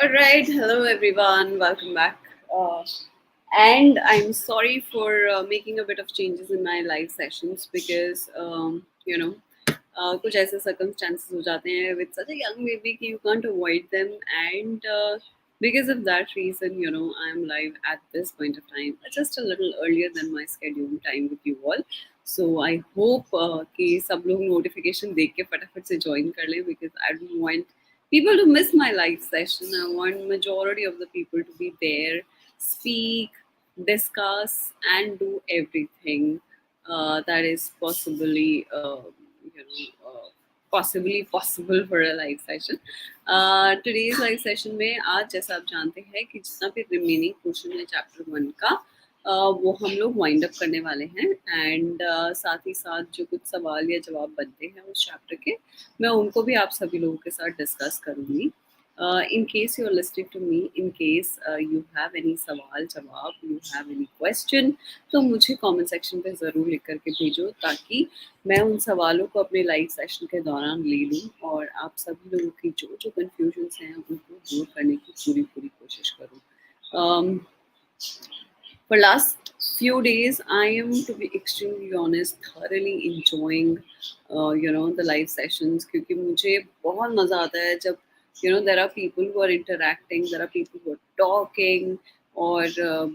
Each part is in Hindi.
All right, hello everyone, welcome back. And I'm sorry for making a bit of changes in my live sessions because कुछ ऐसे circumstances हो जाते हैं with such a young baby कि you can't avoid them, and because of that reason, I'm live at this point of time, just a little earlier than my scheduled time with you all. So I hope कि सब लोग notification देख के फटाफट से join कर लें because I don't want people to miss my live session. I want majority of the people to be there, speak, discuss, and do everything that is possibly possible for a live session. Today's live session में आज जैसा आप जानते हैं कि जितना भी remaining portion है chapter 1 का वो हम लोग वाइंड अप करने वाले हैं, एंड साथ ही साथ जो कुछ सवाल या जवाब बनते हैं उस चैप्टर के, मैं उनको भी आप सभी लोगों के साथ डिस्कस करूँगी. In case you're listening to me, in case you have any सवाल जवाब, you have any question, तो मुझे कमेंट सेक्शन पे ज़रूर लिख करके भेजो ताकि मैं उन सवालों को अपने लाइव सेशन के दौरान ले लूँ और आप सभी लोगों की जो जो कन्फ्यूजन्स हैं उनको दूर करने की पूरी कोशिश करूँ. For last few days, I am, to be extremely honest, thoroughly enjoying, the live sessions क्योंकि मुझे बहुत मज़ा आता है जब there are people who are interacting, there are people who are talking, और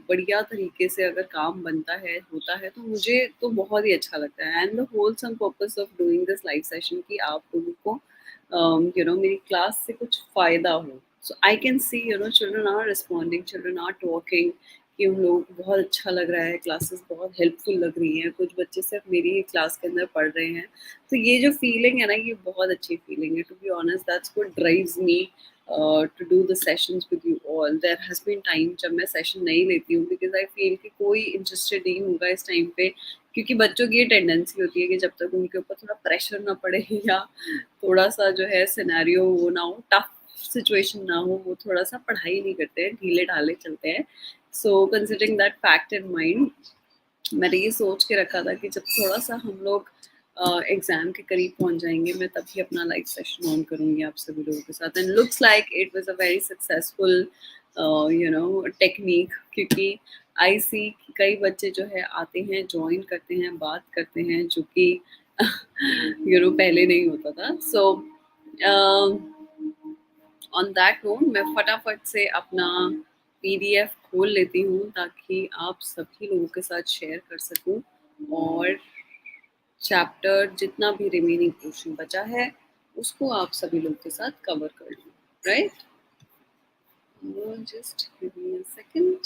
बढ़िया तरीके से अगर काम बनता है होता है तो मुझे तो बहुत ही अच्छा लगता है. And the wholesome purpose of doing this live session कि आप लोगों को मेरी क्लास से कुछ फ़ायदा हो. So I can see children are responding, children are talking कि उन लोग बहुत अच्छा लग रहा है, क्लासेस बहुत हेल्पफुल लग रही हैं, कुछ बच्चे सिर्फ मेरी ही क्लास के अंदर पढ़ रहे हैं. तो ये जो फीलिंग है ना, ये बहुत अच्छी फीलिंग है. To be honest, that's what drives me to do the sessions with you all. There has been time जब मैं सेशन नहीं लेती हूँ बिकॉज आई फील कि कोई इंटरेस्टेड नहीं होगा इस टाइम पे, क्योंकि बच्चों की ये टेंडेंसी होती है कि जब तक उनके ऊपर थोड़ा प्रेशर ना पड़े या थोड़ा सा जो है सिनेरियो वो ना हो, टफ सिचुएशन ना हो, वो थोड़ा सा पढ़ाई नहीं करते हैं, ढीले ढाले चलते हैं. So considering that fact in mind, मैंने ये सोच के रखा था कि जब थोड़ा सा हम लोग एग्ज़ाम के करीब पहुंच जाएंगे, मैं तभी अपना लाइव सेशन ऑन करूंगी आप सभी लोगों के साथ. And looks like it was a very successful technique, क्योंकि आई सी कई बच्चे जो है आते हैं, ज्वाइन करते हैं, बात करते हैं, जो कि पहले नहीं होता था. सो ऑन दैट नोट मैं फटाफट से अपना PDF खोल लेती हूँ ताकि आप सभी लोगों के साथ शेयर कर सकूँ और चैप्टर जितना भी रिमेनिंग पोर्शन बचा है उसको आप सभी लोगों के साथ कवर कर लूँ. Right, just give me a second,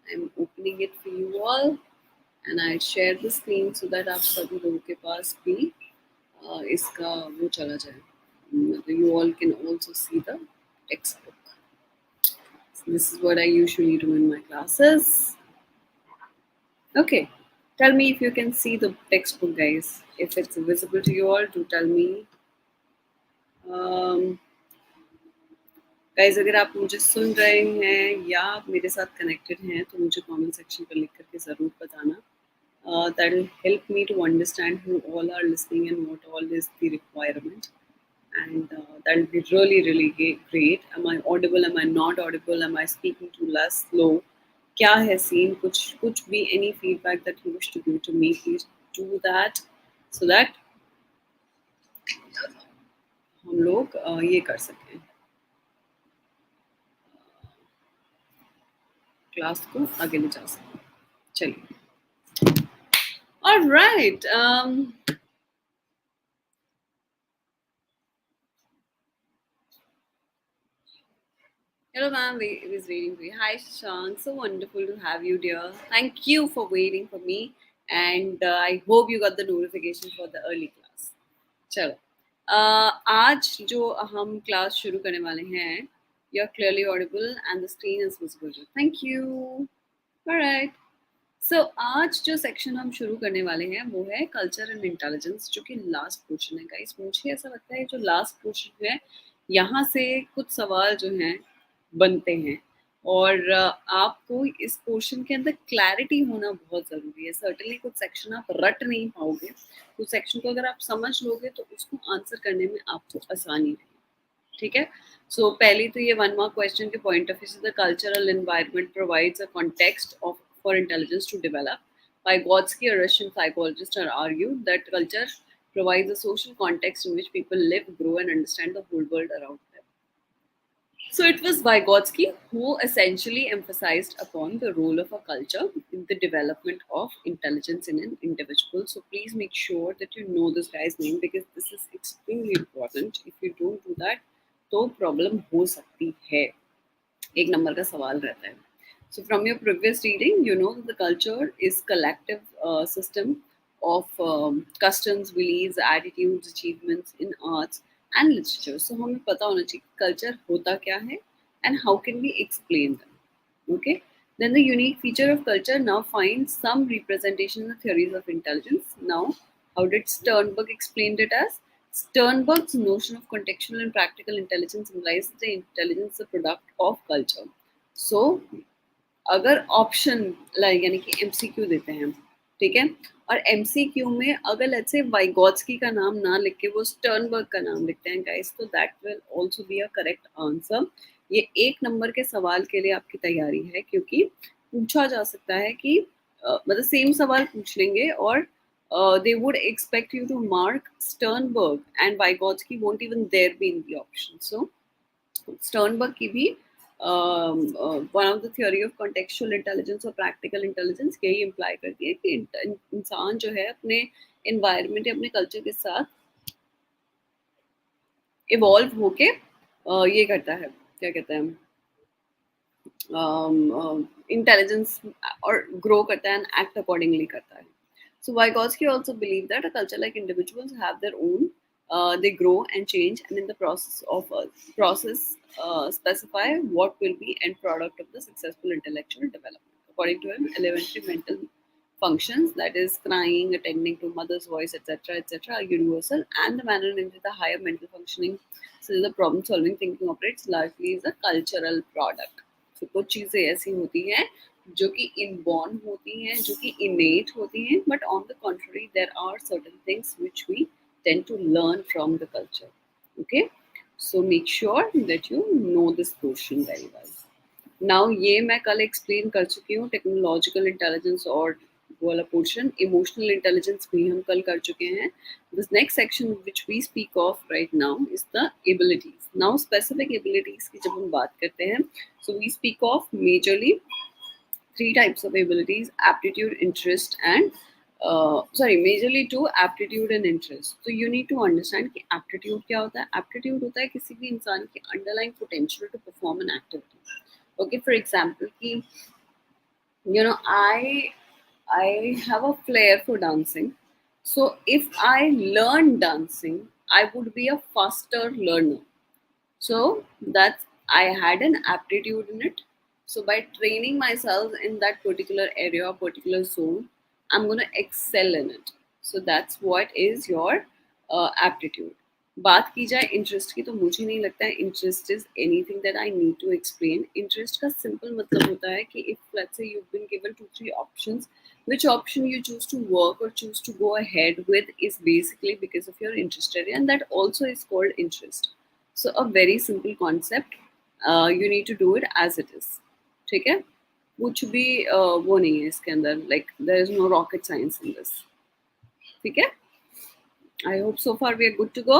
I am opening it for you all and I share the screen so that आप सभी लोगों के पास भी इसका वो चला जाए. You all can also see the textbook. This is what I usually do in my classes. Okay, tell me if you can see the textbook, guys. If it's visible to you all, do tell me. Guys, अगर आप मुझे सुन रहे हैं या आप मेरे साथ कनेक्टेड हैं तो मुझे कमेंट सेक्शन पर लिख करके ज़रूर बताना. That will help me to understand who all are listening and what all is the requirement. And that will be really great. Am I audible? Am I not audible? Am I speaking too less, slow? क्या है सीन? कुछ भी any feedback that you wish to give to me, please do that so that हम लोग ये कर सकें, क्लास को आगे ले जा सकें. चलिए. All right. Hello, ma'am. I was waiting for you. Hi, Shashank. So wonderful to have you, dear. Thank you for waiting for me. And I hope you got the notification for the early class. चलो, आज जो हम क्लास शुरू करने वाले हैं, you're clearly audible and the screen is visible. Thank you. All right. So आज जो सेक्शन हम शुरू करने वाले हैं वो है कल्चर एंड इंटेलिजेंस, जो कि लास्ट पोर्शन है. गाइस, मुझे ऐसा लगता है जो लास्ट पोर्शन है यहाँ से कुछ सवाल जो हैं बनते हैं, और आपको इस पोर्शन के अंदर क्लैरिटी होना बहुत ज़रूरी है. सर्टेनली कुछ सेक्शन आप रट नहीं पाओगे, कुछ सेक्शन को अगर आप समझ लोगे तो उसको आंसर करने में आपको आसानी रहेगी. ठीक है. सो पहली तो ये 1 मार्क क्वेश्चन के पॉइंट ऑफ व्यू से the cultural environment provides a context of for intelligence to develop. Vygotsky, a Russian psychologist, argued that culture provides a social context in which people live, grow, and understand the whole world around them. So it was Vygotsky who essentially emphasized upon the role of a culture in the development of intelligence in an individual. So please make sure that you know this guy's name because this is extremely important. If you don't do that, तो problem हो सकती है. एक नंबर का सवाल रहता है. So from your previous reading, you know that the culture is collective system of customs, beliefs, attitudes, achievements in arts and literature. So हमें पता होना चाहिए culture होता क्या है and how can we explain them. Okay. Then the unique feature of culture now finds some representation in the theories of intelligence. Now, how did Sternberg explain it as? Sternberg's notion of contextual and practical intelligence implies that the intelligence is a product of culture. So, अगर ऑप्शन लाइक यानी कि एमसीक्यू देते हैं, ठीक है, और एमसीक्यू में अगर लेट्स से वाइगोत्स्की का नाम ना लिख के वो स्टर्नबर्ग का नाम लिखते हैं गाइस, तो that will also be a correct answer. ये एक नंबर के सवाल के लिए आपकी तैयारी है क्योंकि पूछा जा सकता है कि मतलब सेम सवाल पूछ लेंगे और they would expect you to mark Sternberg and Vygotsky won't even there be in the option. So Sternberg की भी one of the theory of contextual intelligence और प्रैक्टिकल इंटेलिजेंस यही इम्प्लाई करती है कि इंसान जो है अपने एनवायरनमेंट या अपने कल्चर के साथ इवॉल्व होके ये करता है, क्या कहते हैं, इंटेलिजेंस और ग्रो करता है एंड एक्ट अकॉर्डिंगली करता है. So Vygotsky also believed that a culture like individuals have their own, they grow and change, and in the process specify what will be end product of the successful intellectual development. According to him, elementary mental functions, that is crying, attending to mother's voice, etc., are universal, and the manner in which the higher mental functioning, so the problem solving thinking operates largely is a cultural product. So कुछ चीजें ऐसी होती हैं जो कि इनबॉर्न होती हैं, जो कि इनेट होती हैं, but on the contrary there are certain things which we tend to learn from the culture. Okay, so make sure that you know this portion very well. Now ये मैं कल एक्सप्लेन कर चुकी हूँ, टेक्नोलॉजिकल इंटेलिजेंस और वो वाला पोर्शन. इमोशनल इंटेलिजेंस भी हम कल कर चुके हैं. This next section which we speak of right now is the abilities. Now specific abilities की जब हम बात करते हैं, so we speak of majorly three types of abilities: aptitude, interest, and majorly two: aptitude and interest. So you need to understand कि aptitude क्या होता है. Aptitude होता है किसी भी इंसान की underlying potential to perform an activity. Okay, for example कि I have a flair for dancing. So if I learn dancing, I would be a faster learner. So that's I had an aptitude in it. So by training myself in that particular area or particular zone, I'm gonna excel in it. So that's what is your aptitude. बात की जाए इंटरेस्ट की, तो मुझे नहीं लगता है interest is anything that I need to explain. Interest का सिंपल मतलब होता है कि if let's say you been given 2-3 options, which option you choose to work or choose to go ahead with is basically because of your interest area, and that also is called interest. So a very simple concept, you need to do it as it is. ठीक है, कुछ भी वो नहीं है इसके अंदर, like there is no rocket science in this. ठीक है, I hope so far we are good to go.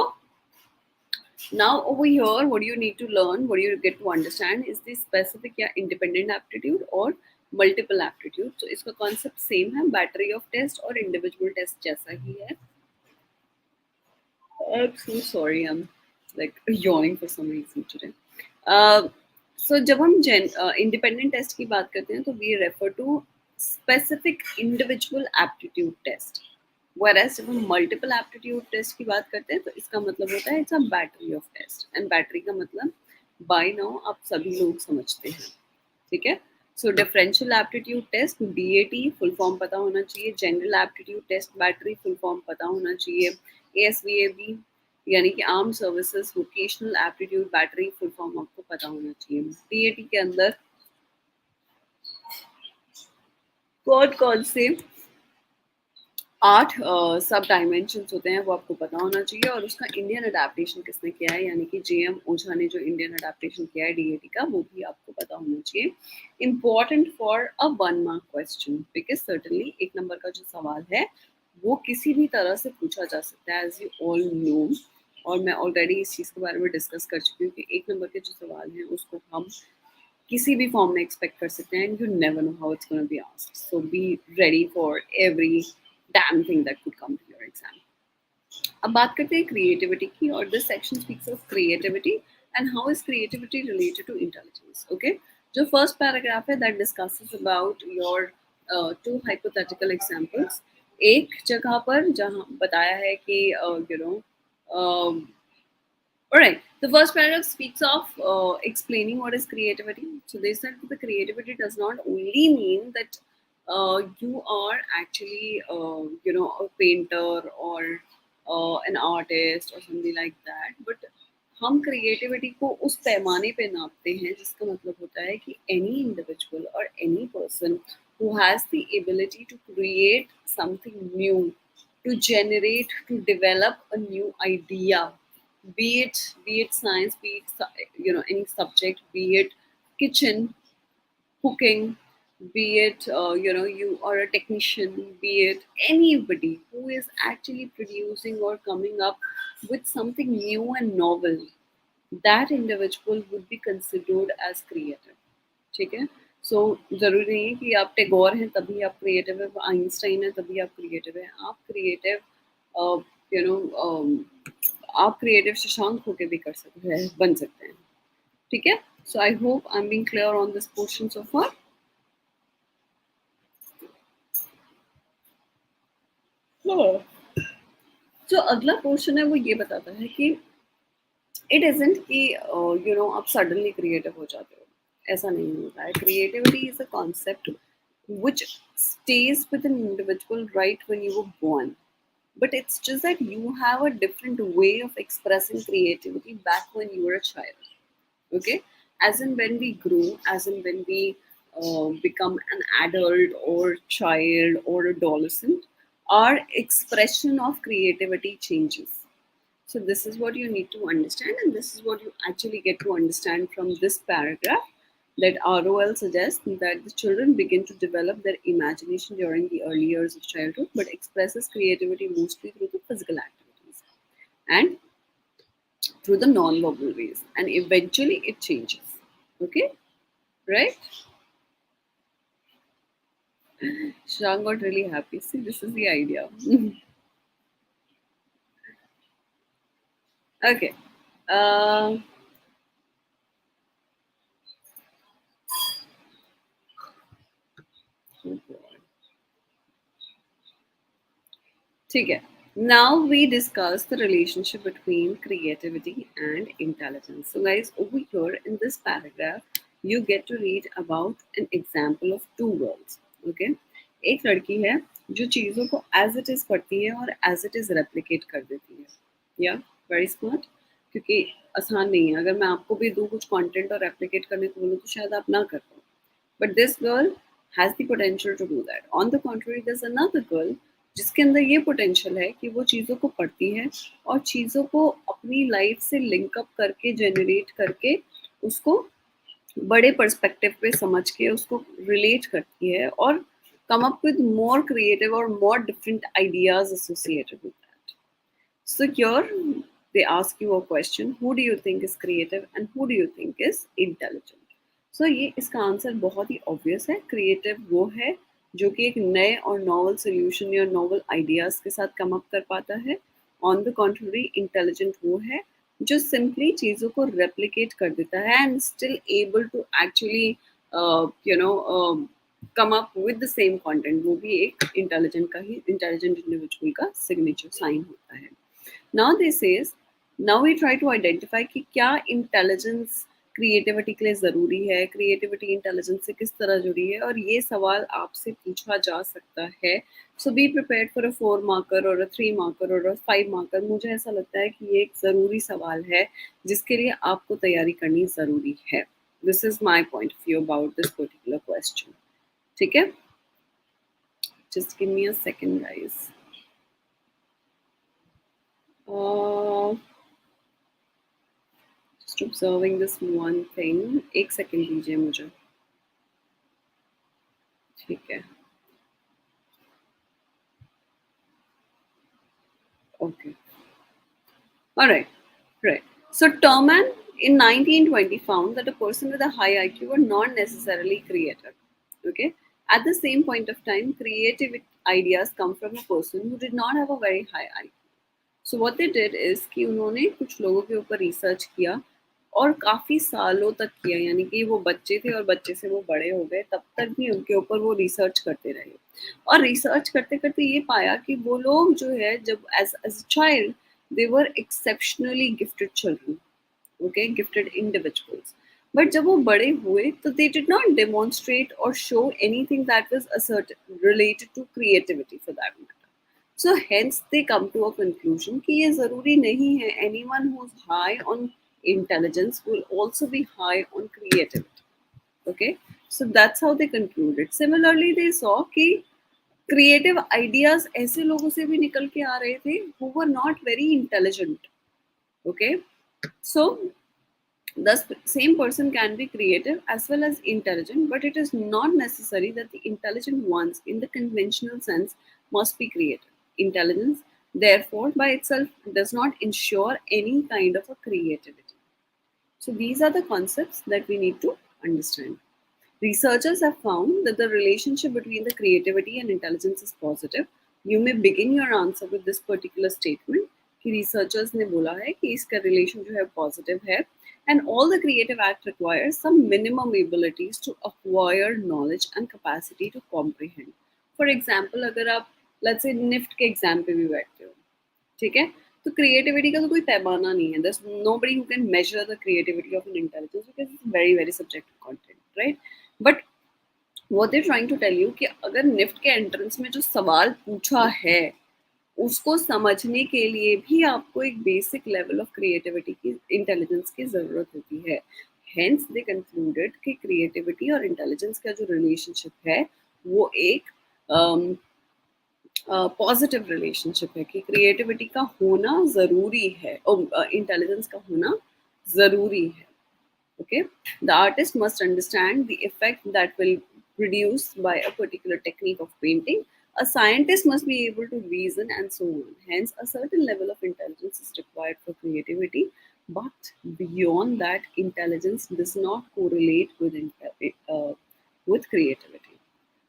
Now over here, what do you need to learn, what do you get to understand is the specific या independent aptitude और multiple aptitude. So इसका concept same है, battery of test और individual test जैसा ही है. I'm so sorry, I'm like yawning for some reason today. So जब हम independent test की बात करते हैं तो we refer to specific individual aptitude test. Whereas जब हम मल्टीपल एप्टीट्यूड टेस्ट की बात करते हैं तो इसका मतलब होता है it's a battery of test. And battery का मतलब बाय नाउ आप सभी लोग समझते हैं. ठीक है, so differential aptitude test DAT full form पता होना चाहिए. General aptitude test battery full form पता होना चाहिए. ASVAB यानी कि arm services vocational aptitude battery full form आपको पता होना चाहिए. DAT के अंदर कौन कौन से 8 सब डायमेंशंस होते हैं, वो आपको पता होना चाहिए, और उसका इंडियन अडेप्टेशन किसने किया है, यानी कि जेएम ओझा ने जो इंडियन अडेप्टेशन किया है डीएटी का, वो भी आपको पता होना चाहिए। Important for a 1 mark question, because certainly 1 number का जो सवाल है वो किसी भी तरह से पूछा जा सकता है, एज यू ऑल नो। और मैं ऑलरेडी इस चीज़ के बारे में डिस्कस कर चुकी हूँ कि 1 नंबर के जो सवाल हैं उसको हम किसी भी फॉर्म में एक्सपेक्ट कर सकते हैं, and you never know how it's gonna be asked, so be ready for every damn thing that could come to your exam. अब बात करते हैं क्रिएटिविटी की, और this section speaks of creativity and how is creativity related to intelligence. Okay, जो फर्स्ट पैराग्राफ है that discusses about your 2 hypothetical examples. एक जगह पर जहां बताया है कि you know alright, the first paragraph speaks of explaining what is creativity. So they said that the creativity does not only mean that you are actually, a painter or an artist or something like that, but हम क्रिएटिविटी को उस पैमाने पे नापते हैं जिसका मतलब होता है कि एनी इंडिविजुअल और any person who has the ability to create something new, to generate, to develop a new idea, be it science, be it any subject, be it kitchen, cooking, be it you are a technician, be it anybody who is actually producing or coming up with something new and novel, that individual would be considered as creative. ठीक है, सो जरूरी नहीं है कि आप टैगोर हैं तभी आप क्रिएटिव है, आइंस्टाइन है तभी आप क्रिएटिव है, आप क्रिएटिव यू नो आप क्रिएटिव शशांक होके भी कर सकते हैं, बन सकते हैं। ठीक है, so I hope I am being clear on this portion so far. जो अगला पोर्शन है वो ये बताता है कि इट इजंट कि आप सडनली क्रिएटिव हो जाते हो, ऐसा नहीं होता है। Creativity is a concept which stays with an individual right when you were born, but it's just that you have a different way of expressing creativity back when you were a child. Okay, as in when we grow, as in when we become an adult or child or adolescent, our expression of creativity changes. So this is what you need to understand, and this is what you actually get to understand from this paragraph, that ROL suggests that the children begin to develop their imagination during the early years of childhood, but expresses creativity mostly through the physical activities and through the non-verbal ways, and eventually it changes. Okay, right? Shang got really happy. See, this is the idea. Okay. Uh, ठीक है. Now we discuss the relationship between creativity and intelligence. So guys, over here in this paragraph, you get to read about an example of two girls. Okay, एक लड़की है जो चीज़ों को as it is पढ़ती है और as it is replicate कर देती है. Yeah, very smart. क्योंकि आसान नहीं है, अगर मैं आपको भी दूँ कुछ कंटेंट और रेप्लिकेट करने को बोलूँ तो शायद आप ना कर पाओ. But this girl has the potential to do that. On the contrary, there's another girl जिसके अंदर ये पोटेंशियल है कि वो चीज़ों को पढ़ती है और चीज़ों को अपनी लाइफ से लिंक अप करके, जनरेट करके, उसको बड़े पर्सपेक्टिव पे समझ के उसको रिलेट करती है और come up with more creative और more different ideas associated with that. So here they ask you a question, who do you think is creative and who do you think is intelligent? So ये इसका आंसर बहुत ही ऑब्वियस है. क्रिएटिव वो है जो कि एक नए और नॉवल सोल्यूशन या नॉवल आइडियाज के साथ कम अप कर पाता है. ऑन द कॉन्ट्ररी इंटेलिजेंट वो है जो सिंपली चीज़ों को रेप्लिकेट कर देता है and still able to actually come up with the same content. वो भी एक इंटेलिजेंट इंडिविजुअल का सिग्नेचर साइन होता है. Now this is, now we try to identify कि क्या इंटेलिजेंस क्रिएटिविटी के लिए ज़रूरी है, क्रिएटिविटी इंटेलिजेंस से किस तरह जुड़ी है, और ये सवाल आपसे पूछा जा सकता है. So be prepared for a 4 marker और अ 3 मार्कर और अ 5 मार्कर. मुझे ऐसा लगता है कि ये एक ज़रूरी सवाल है जिसके लिए आपको तैयारी करनी ज़रूरी है. This is my point of view about this particular question. ठीक है, just give me a second guys. Uh, just observing this one thing. एक सेकंड दीजिए मुझे. ठीक है. Okay. All right. Right. So Terman in 1920 found that a person with a high IQ were not necessarily creative. Okay. At the same point of time, creative ideas come from a person who did not have a very high IQ. So what they did is कि उन्होंने कुछ लोगों के ऊपर रिसर्च किया और काफ़ी सालों तक किया, यानी कि वो बच्चे थे और बच्चे से वो बड़े हो गए तब तक भी उनके ऊपर वो रिसर्च करते रहे. और रिसर्च करते करते ये पाया कि वो लोग जो है जब as as child they were exceptionally gifted children. Okay, gifted individuals. But जब वो बड़े हुए तो दे डिड नॉट डेमोन्स्ट्रेट और show anything that was a certain related to creativity for that matter. So hence they come to a conclusion कि ये ज़रूरी नहीं है anyone who's high on intelligence will also be high on creativity. Okay, so that's how they concluded. Similarly, they saw कि creative ideas ऐसे लोगों से भी निकल के आ रहे थे who were not very intelligent. Okay, so the same person can be creative as well as intelligent, but it is not necessary that the intelligent ones, in the conventional sense, must be creative. Intelligence, therefore, by itself does not ensure any kind of a creativity. So, these are the concepts that we need to understand. Researchers have found that the relationship between the creativity and intelligence is positive. You may begin your answer with this particular statement कि researchers ने बोला है कि इसका relation जो है positive है, and all the creative act requires some minimum abilities to acquire knowledge and capacity to comprehend. For example, अगर आप let's say निफ्ट के एग्जाम पे भी बैठते हो, ठीक है, तो क्रिएटिविटी का तो कोई पैमाना नहीं है. there's nobody who can measure the creativity of an intelligence because it's very very subjective content, right? But what they're trying to tell you कि अगर निफ्ट के एंट्रेंस में जो सवाल पूछा है उसको समझने के लिए भी आपको एक बेसिक लेवल ऑफ क्रिएटिविटी की इंटेलिजेंस की ज़रूरत होती है. हेंस दे कंक्लूडेड कि क्रिएटिविटी और इंटेलिजेंस का जो रिलेशनशिप है वो एक पॉजिटिव रिलेशनशिप है कि क्रिएटिविटी का होना ज़रूरी है और इंटेलिजेंस का होना ज़रूरी है. Okay, the artist must understand the effect that will produce by a particular technique of painting. A scientist must be able to reason and so on. Hence, a certain level of intelligence is required for creativity, but beyond that, intelligence does not correlate with creativity.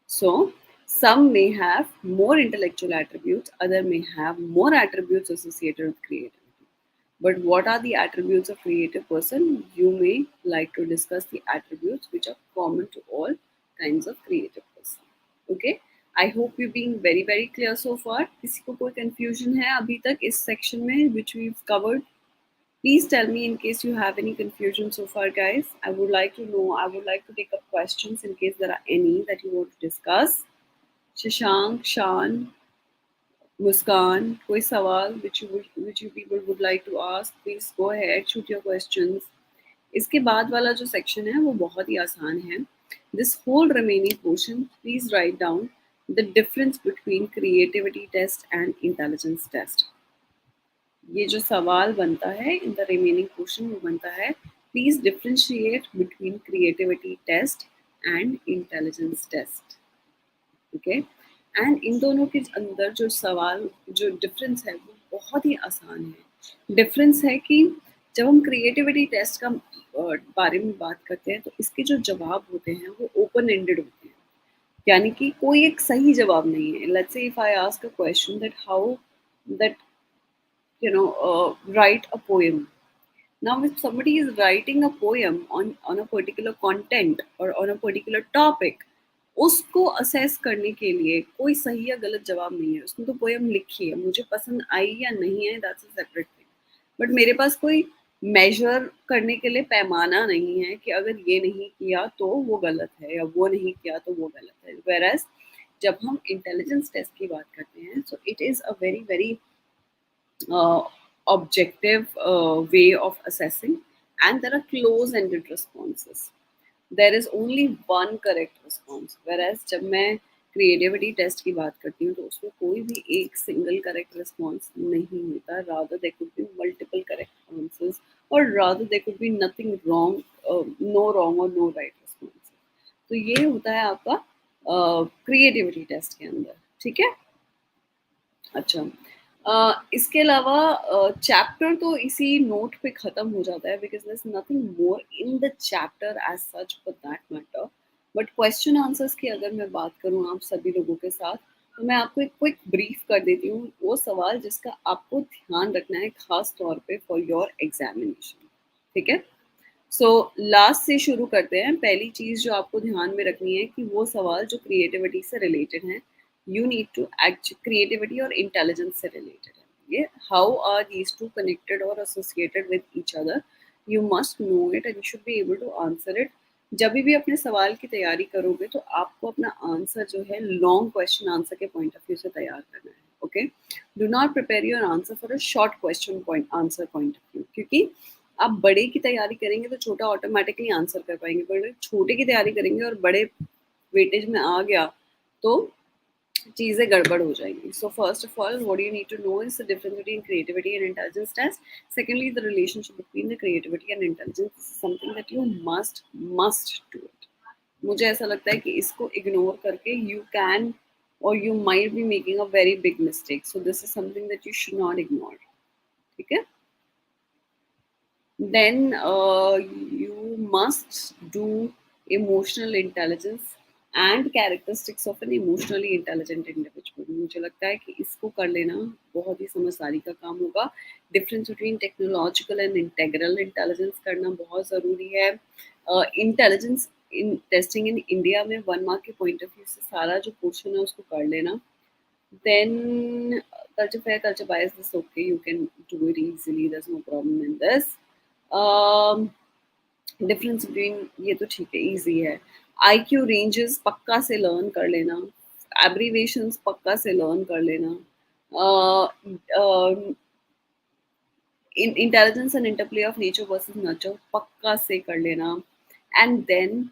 So, some may have more intellectual attributes, other may have more attributes associated with creativity. But what are the attributes of creative person? You may like to discuss the attributes which are common to all kinds of creative person. Okay? I hope you're being very very clear so far. किसी को कोई confusion है अभी तक इस section में which we've covered? Please tell me in case you have any confusion so far, guys. I would like to know. I would like to take up questions in case there are any that you want to discuss. Shashank, Shan, Muskan, कोई सवाल which you people would like to ask, please go ahead, shoot your questions. इसके बाद वाला जो section है वो बहुत ही आसान है. This whole remaining portion, please write down the difference between creativity test and intelligence test. ये जो सवाल बनता है in the remaining portion वो बनता है please differentiate between creativity test and intelligence test. Okay? And in दोनों के अंदर जो सवाल जो डिफरेंस है वो बहुत ही आसान है. डिफरेंस है कि जब हम क्रिएटिविटी टेस्ट का बारे में बात करते हैं तो इसके जो जवाब होते हैं वो ओपन एंडेड होते हैं, यानी कि कोई एक सही जवाब नहीं है. Let's say if I ask a question that how that write a poem. Now if somebody is writing a poem on a particular content or on a particular topic, उसको असेस करने के लिए कोई सही या गलत जवाब नहीं है. उसने तो पोएम लिखी है, मुझे पसंद आई या नहीं है that's a separate thing, but मेरे पास कोई मेजर करने के लिए पैमाना नहीं है कि अगर ये नहीं किया तो वो गलत है या वो नहीं किया तो वो गलत है. वेयरएज जब हम इंटेलिजेंस टेस्ट की बात करते हैं so it is a very very objective way of assessing, and there are close ended responses. There is only one correct response. Whereas जब मैं क्रिएटिविटी टेस्ट की बात करती हूँ तो उसमें कोई भी एक सिंगल करेक्ट रिस्पॉन्स नहीं होता, rather there could be multiple correct answers और rather there could be nothing wrong, no wrong और नो राइट रिस्पॉन्स। तो ये होता है आपका क्रिएटिविटी टेस्ट के अंदर, ठीक है। अच्छा, इसके अलावा चैप्टर तो इसी नोट पे ख़त्म हो जाता है because there is nothing more in the chapter as such for that matter. But question answers की अगर मैं बात करूँ आप सभी लोगों के साथ, तो मैं आपको एक क्विक ब्रीफ कर देती हूँ, वो सवाल जिसका आपको ध्यान रखना है ख़ास तौर पे फॉर योर एग्ज़ामिनेशन, ठीक है? सो लास्ट से शुरू करते हैं। पहली चीज़ जो आपको ध्यान में रखनी है कि वो सवाल जो क्रिएटिविटी से रिलेटेड हैं, you need to act creativity और इंटेलिजेंस से रिलेटेड है। ये how are these two connected और associated with each other, you must know it and you should be able to answer it. जब भी अपने सवाल की तैयारी करोगे तो आपको अपना आंसर जो है लॉन्ग क्वेश्चन आंसर के पॉइंट ऑफ व्यू से तैयार करना है, okay. Do not prepare your answer for a short question point answer point of view, क्योंकि आप बड़े की तैयारी करेंगे तो छोटा ऑटोमेटिकली आंसर कर पाएंगे, बड़े छोटे की तैयारी करेंगे और बड़े वेटेज में आ गया तो चीज़ें गड़बड़ हो जाएंगी। So first of all what you need to know is the difference between creativity and intelligence test. Secondly the relationship between the creativity and intelligence is something that you must do it. मुझे ऐसा लगता है कि इसको इग्नोर करके यू कैन और you might be making a very big mistake, so this is something that you should not ignore, ठीक है। Then you must do emotional intelligence and characteristics of an emotionally intelligent individual। मुझे लगता है कि इसको कर लेना बहुत ही समझदारी का काम होगा। Difference between technological and integral intelligence करना बहुत ज़रूरी है। Intelligence in testing in India में 1 मार्क के पॉइंट ऑफ व्यू से सारा जो पोर्शन है उसको कर लेना। Then culture fair, culture bias is okay. You can do it easily. There's no problem in this. Um, difference between ये तो ठीक है, इजी है। आई क्यू रेंजेस पक्का से लर्न कर लेना, एब्रीवेशंस पक्का से लर्न कर लेना, intelligence and interplay of nature versus nurture पक्का से कर लेना। And then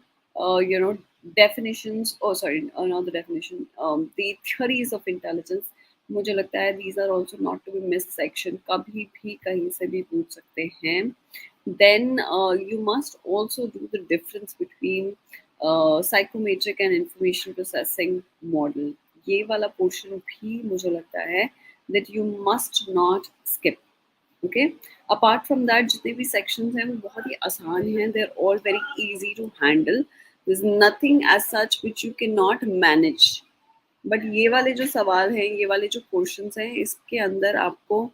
you know definitions, oh sorry, not the definition, the theories of intelligence, मुझे लगता है these are also not to be missed section, कभी भी कहीं से भी पूछ सकते हैं। then you must also do the difference between psychometric and information processing model, ये वाला पोर्शन भी मुझे लगता है that you must not skip, okay. Apart from that जितने भी सेक्शंस हैं वो बहुत ही आसान हैं, they are all very easy to handle, there is nothing as such which you can not manage. But ये वाले जो सवाल हैं, ये वाले जो क्वेश्चंस हैं, इसके अंदर आपको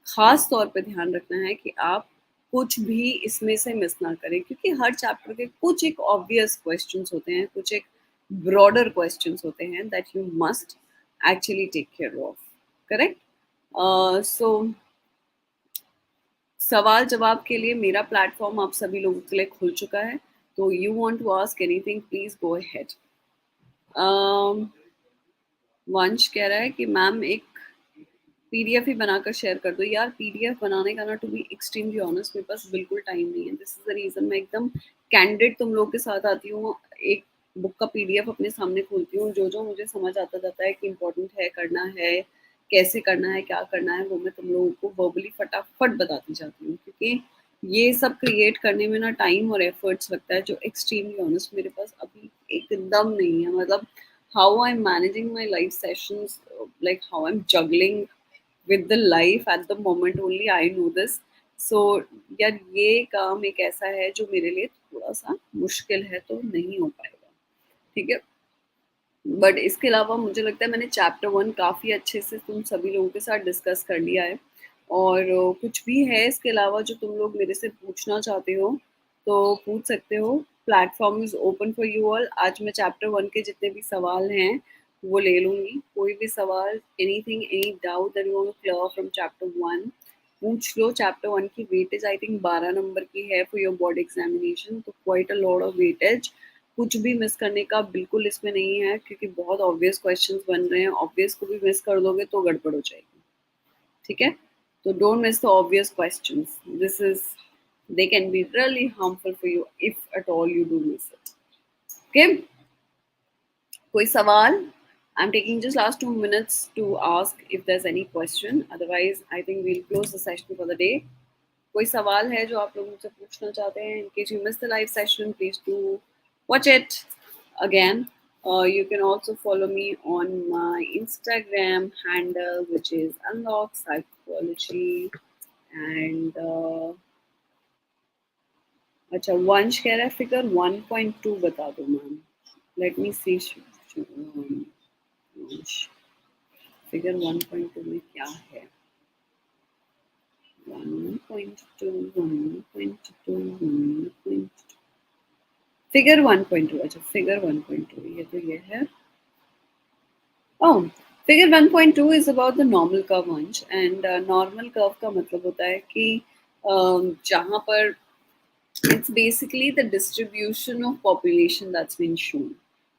खास तौर पे ध्यान रखना है कि आप कुछ भी इसमें से मिस ना करें, क्योंकि हर चैप्टर के कुछ एक ऑब्वियस क्वेश्चंस होते हैं, कुछ एक ब्रॉडर क्वेश्चंस होते हैं that you must actually take care of, correct. So सवाल जवाब के लिए मेरा प्लेटफॉर्म आप सभी लोगों के लिए खुल चुका है, तो you want to ask anything please go ahead. Vansh कह रहा है कि मैम एक पीडीएफ ही बनाकर शेयर कर दो। यार पीडीएफ बनाने का ना, टू बी एक्सट्रीमली ऑनेस्ट, मेरे पास बिल्कुल टाइम नहीं है। दिस इज द रीजन मैं एकदम कैंडिड तुम लोग के साथ आती हूँ। एक बुक का पीडीएफ अपने सामने खोलती हूँ, जो जो मुझे समझ आता जाता है कि इम्पोर्टेंट है, करना है, कैसे करना है, क्या करना है, वो मैं तुम लोगों को वर्बली फटाफट बताती जाती हूँ, क्योंकि ये सब क्रिएट करने में ना टाइम और एफर्ट्स लगता है, जो एक्सट्रीमली ऑनेस्ट मेरे पास अभी एकदम नहीं है। मतलब how I'm managing my live sessions, like how I'm juggling with the life at the moment, only I know this. So यार ये काम एक ऐसा है जो मेरे लिए थोड़ा सा मुश्किल है, तो नहीं हो पाएगा, ठीक है। बट इसके अलावा मुझे लगता है मैंने चैप्टर 1 काफ़ी अच्छे से तुम सभी लोगों के साथ डिस्कस कर लिया है, और कुछ भी है इसके अलावा जो तुम लोग मेरे से पूछना चाहते हो तो पूछ सकते हो। Platform is open for you all. आज मैं चैप्टर 1 के जितने भी सवाल हैं वो ले लूँगी। कोई भी सवाल, anything, any doubt that you want to clear from chapter 1, पूछ लो। चैप्टर 1 की वेटेज आई थिंक 12 नंबर की है फॉर योर बोर्ड एग्जामिनेशन, तो quite a lot of weightage. कुछ भी मिस करने का बिल्कुल इसमें नहीं है, क्योंकि बहुत ऑब्वियस क्वेश्चंस बन रहे हैं। ऑब्वियस को भी मिस कर दोगे तो गड़बड़ हो जाएगी, ठीक है। तो don't miss the obvious questions, this is, they can be really harmful for you if at all you do miss it, okay. कोई सवाल? I'm taking just last 2 minutes to ask if there's any question. Otherwise, I think we'll close the session for the day. कोई सवाल है जो आप लोग मुझसे पूछना चाहते हैं? In case you missed the live session, please do watch it again. You can also follow me on my Instagram handle, which is Unlock Psychology. And अच्छा, वंश कह रहा है फिगर 1.2 बता दो मैम. लेट मी सी. फिगर 1.2 में क्या है? 1.2 1.2 1.2 फिगर 1.2. अच्छा, फिगर 1.2 ये तो ये है. Oh, figure 1.2 is about the normal curve वंश. एंड नॉर्मल कर्व का मतलब होता है कि जहाँ पर it's basically the distribution of population that's been shown,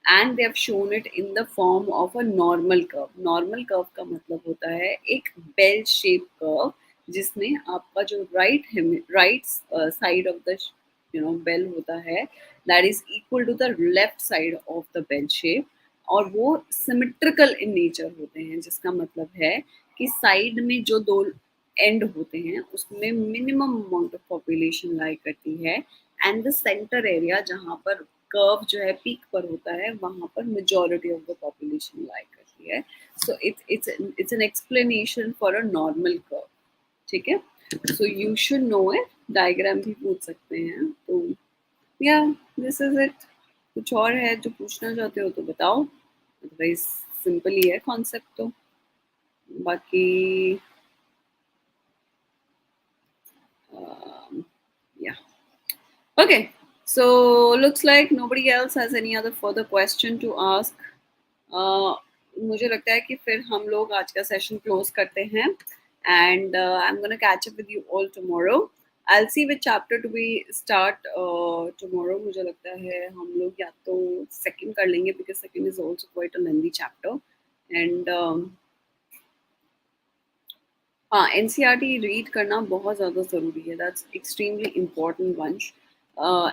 and they have shown it in the form of a normal curve. Normal curve का मतलब होता है एक bell shaped curve जिसमें आपका जो right side of the bell होता है, that is equal to the left side of the bell shape, और वो symmetrical in nature होते हैं, जिसका मतलब है कि साइड में जो दो एंड होते हैं उसमें मिनिमम अमाउंट ऑफ पॉपुलेशन लाई करती है, एंड द सेंटर एरिया जहाँ पर कर्व जो है पीक पर होता है वहाँ पर मेजॉरिटी ऑफ द पॉपुलेशन लाई करती है. So it's an explanation for a normal curve. ठीक है, so you should know it. Diagram भी पूछ सकते हैं. तो या दिस इज इट. कुछ और है जो पूछना चाहते हो तो बताओ, अदरवाइज सिंपल ही है कॉन्सेप्ट. तो बाकी yeah. Okay, so looks like nobody else has any other further question to ask. मुझे लगता है कि फिर हम लोग आज का सेशन क्लोज करते हैं, and I am gonna catch up with you all tomorrow. I will see which chapter to be start tomorrow. मुझे लगता है हम लोग या तो सेकंड कर लेंगे, because second is also quite a lengthy chapter. And हाँ, एनसीईआरटी रीड करना बहुत ज़्यादा ज़रूरी है. दैट्स एक्सट्रीमली इम्पॉर्टेंट वंश.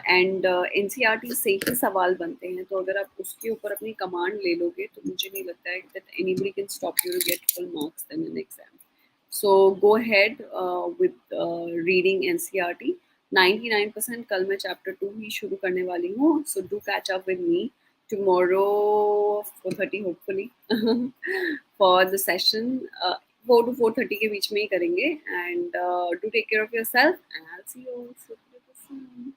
एंड एनसीईआरटी से ही सवाल बनते हैं, तो अगर आप उसके ऊपर अपनी कमांड ले लोगे तो मुझे नहीं लगता है that anybody can stop you to get full marks in an exam. So go head with reading NCERT. 99% कल मैं चैप्टर 2 ही शुरू करने वाली हूँ. So do catch up with me tomorrow 4:30 hopefully for the session. 4 to 4:30 के बीच में ही करेंगे. And do take care of your self, and I will see you soon.